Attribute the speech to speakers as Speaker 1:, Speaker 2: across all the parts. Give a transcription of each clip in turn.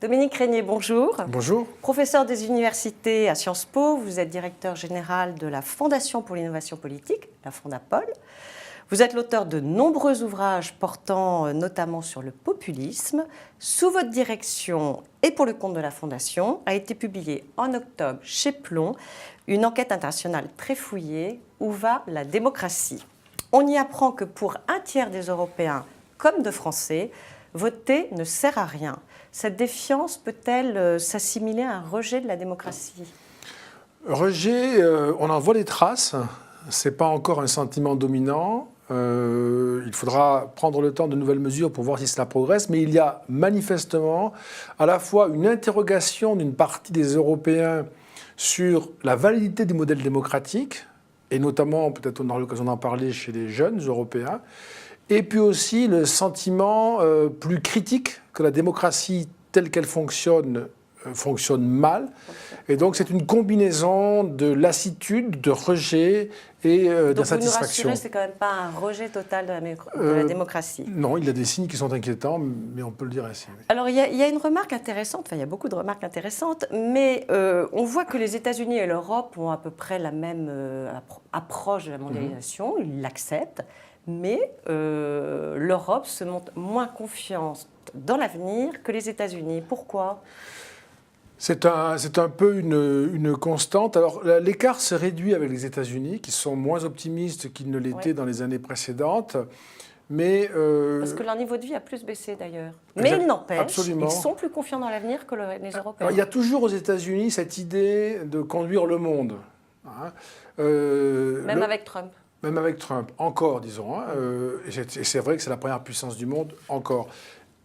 Speaker 1: Dominique Régnier, bonjour.
Speaker 2: Bonjour.
Speaker 1: Professeur des universités à Sciences Po, vous êtes directeur général de la Fondation pour l'innovation politique, la Fondapol. Vous êtes l'auteur de nombreux ouvrages portant notamment sur le populisme. Sous votre direction et pour le compte de la Fondation, a été publiée en octobre chez Plomb une enquête internationale très fouillée, Où va la démocratie? On y apprend que pour un tiers des Européens comme de Français, voter ne sert à rien. Cette défiance peut-elle s'assimiler à un rejet de la démocratie?
Speaker 2: Rejet, on en voit des traces. Ce n'est pas encore un sentiment dominant. Il faudra prendre le temps de nouvelles mesures pour voir si cela progresse. Mais il y a manifestement à la fois une interrogation d'une partie des Européens sur la validité du modèle démocratique, et notamment, peut-être on aura l'occasion d'en parler chez les jeunes Européens, et puis aussi le sentiment plus critique que la démocratie telle qu'elle fonctionne mal. Et donc c'est une combinaison de lassitude, de rejet et d'insatisfaction.
Speaker 1: Donc vous nous rassurez, c'est quand même pas un rejet total de la démocratie?
Speaker 2: Non, il y a des signes qui sont inquiétants, mais on peut le dire ainsi. Oui.
Speaker 1: Alors il y a une remarque intéressante, enfin il y a beaucoup de remarques intéressantes, mais on voit que les États-Unis et l'Europe ont à peu près la même approche de la mondialisation, ils l'acceptent. Mais l'Europe se montre moins confiante dans l'avenir que les États-Unis. Pourquoi ?
Speaker 2: C'est un peu une constante. Alors l'écart se réduit avec les États-Unis, qui sont moins optimistes qu'ils ne l'étaient dans les années précédentes. Mais
Speaker 1: parce que leur niveau de vie a plus baissé d'ailleurs. Mais il n'empêche, ils sont plus confiants dans l'avenir que les Européens.
Speaker 2: Alors, il y a toujours aux États-Unis cette idée de conduire le monde. Hein.
Speaker 1: Même avec Trump.
Speaker 2: Même avec Trump, encore, disons. Hein, et c'est vrai que c'est la première puissance du monde, encore.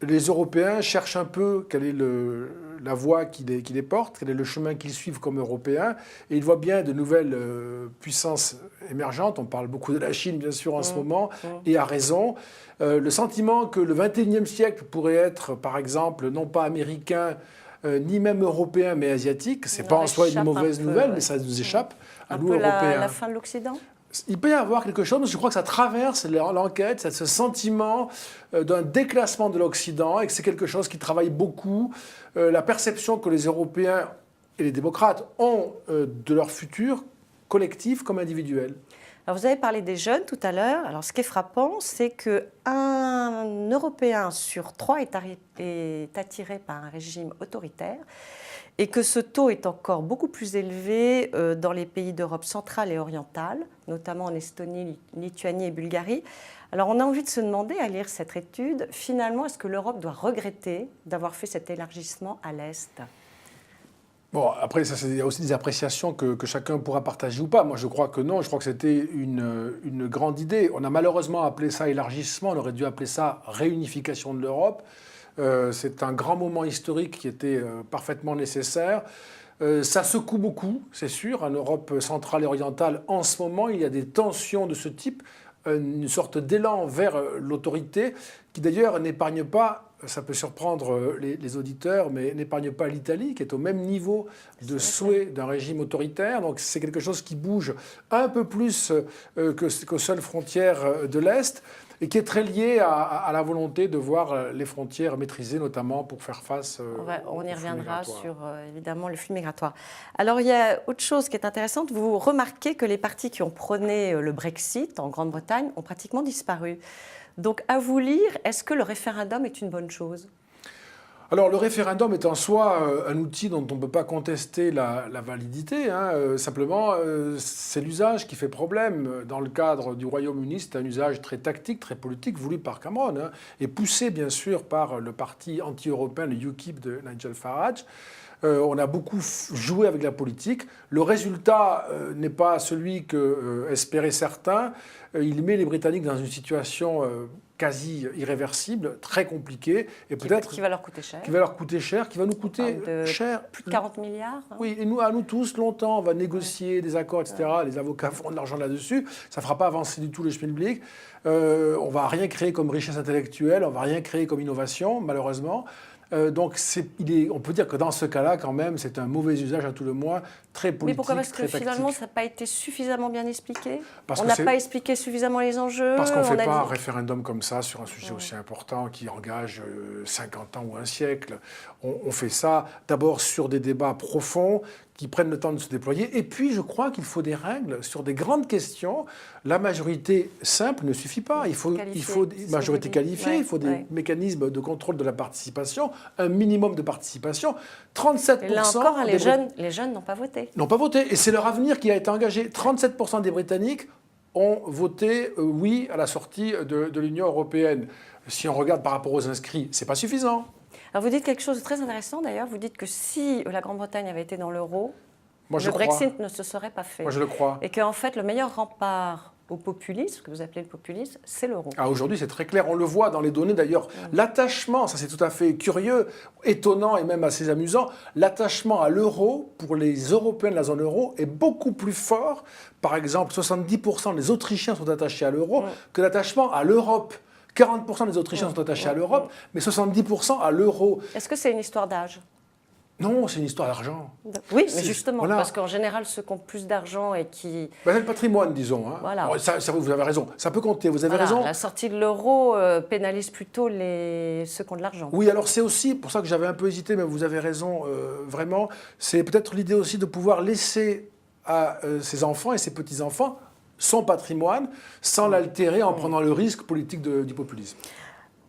Speaker 2: Les Européens cherchent un peu quelle est la voie qui les porte, quel est le chemin qu'ils suivent comme Européens. Et ils voient bien de nouvelles puissances émergentes. On parle beaucoup de la Chine, bien sûr, en ce moment, et à raison. Le sentiment que le XXIe siècle pourrait être, par exemple, non pas américain, ni même européen, mais asiatique, c'est pas en soi une mauvaise nouvelle, mais ça nous échappe à nous, Européens.
Speaker 1: La fin de l'Occident ?
Speaker 2: Il peut y avoir quelque chose, mais je crois que ça traverse l'enquête, ce sentiment d'un déclassement de l'Occident, et que c'est quelque chose qui travaille beaucoup. La perception que les Européens et les démocrates ont de leur futur collectif comme individuel.
Speaker 1: Alors vous avez parlé des jeunes tout à l'heure. Alors ce qui est frappant, c'est qu'un Européen sur 3 est attiré par un régime autoritaire, et que ce taux est encore beaucoup plus élevé dans les pays d'Europe centrale et orientale, notamment en Estonie, Lituanie et Bulgarie. Alors on a envie de se demander, à lire cette étude, finalement, est-ce que l'Europe doit regretter d'avoir fait cet élargissement à l'Est ?
Speaker 2: Bon, après, il y a aussi des appréciations que chacun pourra partager ou pas. Moi, je crois que non. Je crois que c'était une grande idée. On a malheureusement appelé ça élargissement. On aurait dû appeler ça réunification de l'Europe. C'est un grand moment historique qui était parfaitement nécessaire. Ça secoue beaucoup, c'est sûr. En Europe centrale et orientale, en ce moment, il y a des tensions de ce type, une sorte d'élan vers l'autorité, qui d'ailleurs n'épargne pas, ça peut surprendre les auditeurs, mais n'épargne pas l'Italie, qui est au même niveau de souhait d'un régime autoritaire. Donc c'est quelque chose qui bouge un peu plus qu'aux seules frontières de l'Est, et qui est très lié à la volonté de voir les frontières maîtrisées, notamment pour faire face
Speaker 1: on y reviendra sur, évidemment, le flux migratoire. Alors, il y a autre chose qui est intéressante. Vous remarquez que les partis qui ont prôné le Brexit en Grande-Bretagne ont pratiquement disparu. Donc, à vous lire, est-ce que le référendum est une bonne chose ?
Speaker 2: Alors, le référendum est en soi un outil dont on ne peut pas contester la validité. Hein. Simplement, c'est l'usage qui fait problème. Dans le cadre du Royaume-Uni, c'est un usage très tactique, très politique, voulu par Cameron, hein, et poussé, bien sûr, par le parti anti-européen, le UKIP de Nigel Farage. On a beaucoup joué avec la politique. Le résultat n'est pas celui qu'espéraient certains. Il met les Britanniques dans une situation quasi irréversible, très compliquée, et peut-être
Speaker 1: qui va leur coûter cher.
Speaker 2: Qui va leur coûter cher, qui va nous coûter cher.
Speaker 1: Plus de 40 milliards. Hein.
Speaker 2: Oui, et à nous tous, longtemps, on va négocier des accords, etc. Les avocats font de l'argent là-dessus. Ça ne fera pas avancer du tout le schmilblick. On ne va rien créer comme richesse intellectuelle, on ne va rien créer comme innovation, malheureusement. Donc on peut dire que dans ce cas-là, quand même, c'est un mauvais usage à tout le moins, très politique,
Speaker 1: mais pourquoi? Parce
Speaker 2: très
Speaker 1: que
Speaker 2: tactique.
Speaker 1: finalement, ça n'a pas été suffisamment bien expliqué.
Speaker 2: Parce
Speaker 1: on
Speaker 2: que
Speaker 1: n'a pas expliqué suffisamment les enjeux.
Speaker 2: Parce qu'on ne fait pas un
Speaker 1: dit...
Speaker 2: référendum comme ça sur un sujet aussi important qui engage 50 ans ou un siècle. On fait ça d'abord sur des débats profonds qui prennent le temps de se déployer. Et puis, je crois qu'il faut des règles sur des grandes questions. La majorité simple ne suffit pas. Il faut des majorités qualifiées, il faut des mécanismes de contrôle de la participation, un minimum de participation. 37%.
Speaker 1: Et là encore, les jeunes n'ont pas voté.
Speaker 2: N'ont pas voté. Et c'est leur avenir qui a été engagé. 37% des Britanniques ont voté oui à la sortie de l'Union européenne. Si on regarde par rapport aux inscrits, ce n'est pas suffisant.
Speaker 1: Alors vous dites quelque chose de très intéressant d'ailleurs. Vous dites que si la Grande-Bretagne avait été dans l'euro, le Brexit ne se serait pas fait.
Speaker 2: Moi, je le crois.
Speaker 1: Et qu'en fait, le meilleur rempart au populisme, ce que vous appelez le populisme, c'est l'euro.
Speaker 2: Ah, aujourd'hui, c'est très clair. On le voit dans les données d'ailleurs. L'attachement, ça c'est tout à fait curieux, étonnant et même assez amusant, l'attachement à l'euro pour les Européens de la zone euro est beaucoup plus fort. Par exemple, 70% des Autrichiens sont attachés à l'euro que l'attachement à l'Europe. 40% des Autrichiens sont attachés à l'Europe, mais 70% à l'euro.
Speaker 1: Est-ce que c'est une histoire d'âge ?
Speaker 2: Non, c'est une histoire d'argent.
Speaker 1: Oui, mais justement, voilà. Parce qu'en général, ceux qui ont plus d'argent et qui...
Speaker 2: Ben, c'est le patrimoine, disons. Hein.
Speaker 1: Voilà.
Speaker 2: Ça, vous avez raison. Ça peut compter, vous avez raison.
Speaker 1: La sortie de l'euro pénalise plutôt ceux qui ont de l'argent.
Speaker 2: Oui, alors c'est aussi pour ça que j'avais un peu hésité, mais vous avez raison, vraiment. C'est peut-être l'idée aussi de pouvoir laisser à ses enfants et ses petits-enfants son patrimoine sans l'altérer en prenant le risque politique du populisme.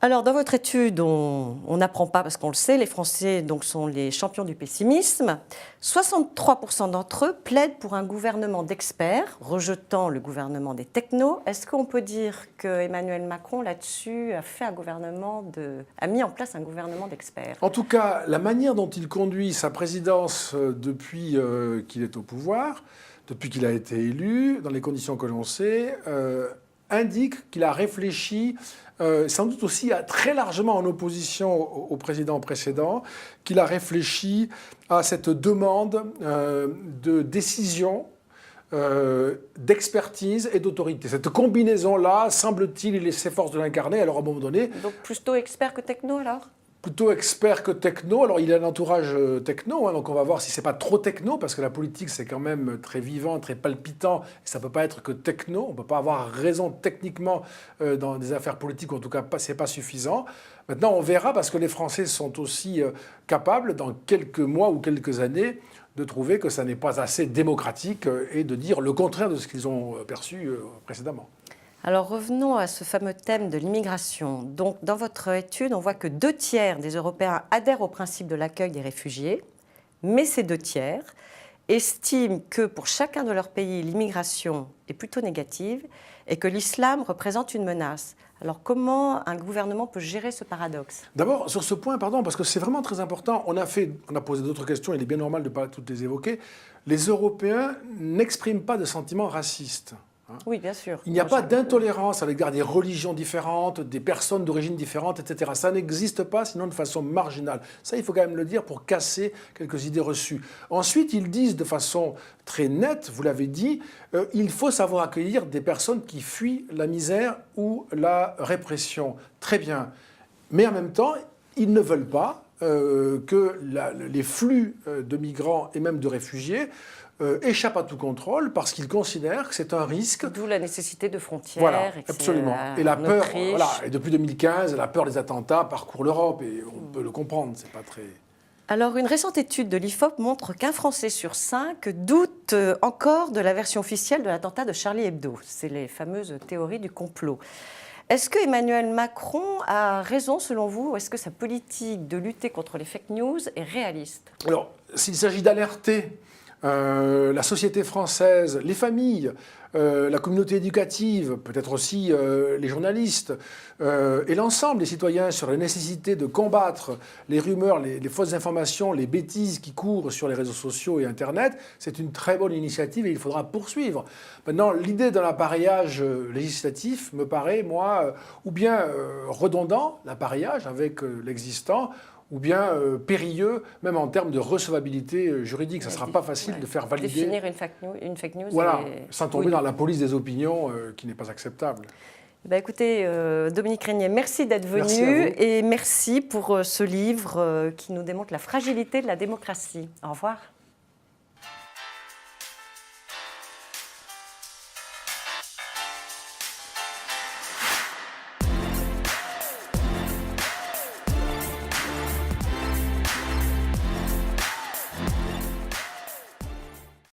Speaker 1: Alors, dans votre étude, on n'apprend pas, parce qu'on le sait, les Français donc, sont les champions du pessimisme. 63% d'entre eux plaident pour un gouvernement d'experts, rejetant le gouvernement des technos. Est-ce qu'on peut dire qu'Emmanuel Macron, là-dessus, a mis en place un gouvernement d'experts?
Speaker 2: En tout cas, la manière dont il conduit sa présidence depuis qu'il est au pouvoir, depuis qu'il a été élu, dans les conditions que l'on sait, indique qu'il a réfléchi, sans doute aussi très largement en opposition au président précédent, qu'il a réfléchi à cette demande de décision, d'expertise et d'autorité. Cette combinaison-là, semble-t-il, il s'efforce de l'incarner. Alors à un moment donné...
Speaker 1: Donc plutôt expert que techno alors ?
Speaker 2: Plutôt expert que techno. Alors, il a un entourage techno, hein, donc on va voir si c'est pas trop techno, parce que la politique, c'est quand même très vivant, très palpitant, et ça peut pas être que techno. On peut pas avoir raison techniquement dans des affaires politiques, ou en tout cas, c'est pas suffisant. Maintenant, on verra, parce que les Français sont aussi capables, dans quelques mois ou quelques années, de trouver que ça n'est pas assez démocratique et de dire le contraire de ce qu'ils ont perçu précédemment.
Speaker 1: Alors revenons à ce fameux thème de l'immigration. Donc dans votre étude, on voit que 2/3 des Européens adhèrent au principe de l'accueil des réfugiés, mais ces 2/3 estiment que pour chacun de leurs pays, l'immigration est plutôt négative et que l'islam représente une menace. Alors comment un gouvernement peut gérer ce paradoxe ?
Speaker 2: D'abord, sur ce point, pardon, parce que c'est vraiment très important, on a posé d'autres questions, il est bien normal de ne pas toutes les évoquer. Les Européens n'expriment pas de sentiments racistes.
Speaker 1: Oui, bien sûr.
Speaker 2: Il n'y a pas d'intolérance à l'égard des religions différentes, des personnes d'origine différente, etc. Ça n'existe pas, sinon de façon marginale. Ça, il faut quand même le dire pour casser quelques idées reçues. Ensuite, ils disent de façon très nette, vous l'avez dit, il faut savoir accueillir des personnes qui fuient la misère ou la répression. Très bien. Mais en même temps, ils ne veulent pas que les flux de migrants et même de réfugiés échappe à tout contrôle parce qu'ils considèrent que c'est un risque.
Speaker 1: D'où la nécessité de frontières.
Speaker 2: Voilà, absolument. Et la peur, voilà, et depuis 2015, la peur des attentats parcourt l'Europe et on peut le comprendre, c'est pas très...
Speaker 1: Alors, une récente étude de l'IFOP montre qu'un Français sur 5 doute encore de la version officielle de l'attentat de Charlie Hebdo. C'est les fameuses théories du complot. Est-ce que Emmanuel Macron a raison selon vous, ou est-ce que sa politique de lutter contre les fake news est réaliste ?
Speaker 2: Alors, s'il s'agit d'alerter la société française, les familles, la communauté éducative, peut-être aussi les journalistes et l'ensemble des citoyens sur la nécessité de combattre les rumeurs, les fausses informations, les bêtises qui courent sur les réseaux sociaux et Internet, c'est une très bonne initiative et il faudra poursuivre. Maintenant, l'idée d'un appareillage législatif me paraît, moi, ou bien redondant, l'appareillage avec l'existant, ou bien périlleux, même en termes de recevabilité juridique. Ça ne sera pas facile de faire valider...
Speaker 1: Définir une fake news.
Speaker 2: Voilà, sans tomber dans la police des opinions qui n'est pas acceptable.
Speaker 1: Écoutez, Dominique Régnier, merci d'être
Speaker 2: Merci à
Speaker 1: venu
Speaker 2: vous.
Speaker 1: et merci pour ce livre qui nous démontre la fragilité de la démocratie. Au revoir.